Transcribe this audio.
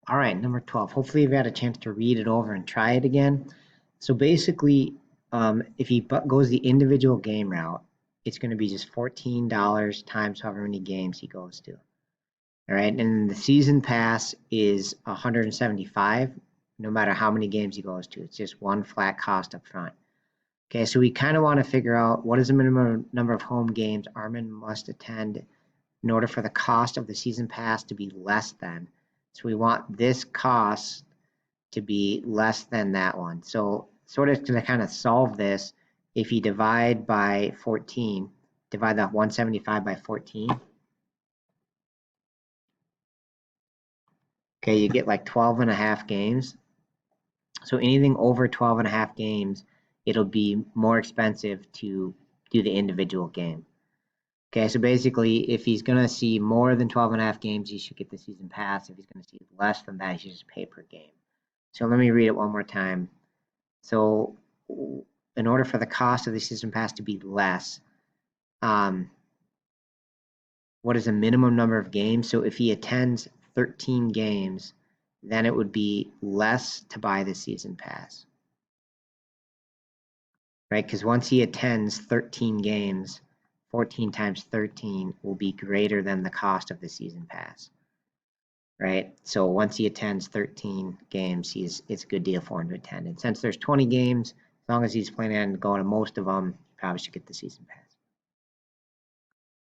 All right, number 12. Hopefully you've had a chance to read it over and try it again. So basically, if he goes the individual game route, it's going to be just $14 times however many games he goes to. All right, and the season pass is 175, no matter how many games he goes to. It's just one flat cost up front. Okay, so we kind of want to figure out what is the minimum number of home games Armin must attend in order for the cost of the season pass to be less than. So we want this cost to be less than that one. So sort of to kind of solve this, if you divide by 14, divide that 175 by 14, okay, you get like 12 and a half games. So anything over 12 and a half games, it'll be more expensive to do the individual game. Okay, so basically, if he's going to see more than 12 and a half games, he should get the season pass. If he's going to see less than that, he should just pay per game. So let me read it one more time. So in order for the cost of the season pass to be less, what is the minimum number of games? So if he attends 13 games, then it would be less to buy the season pass, right? Because once he attends 13 games, 14 times 13 will be greater than the cost of the season pass, right? So once he attends 13 games, it's a good deal for him to attend. And since there's 20 games, as long as he's planning on going to most of them, you probably should get the season pass.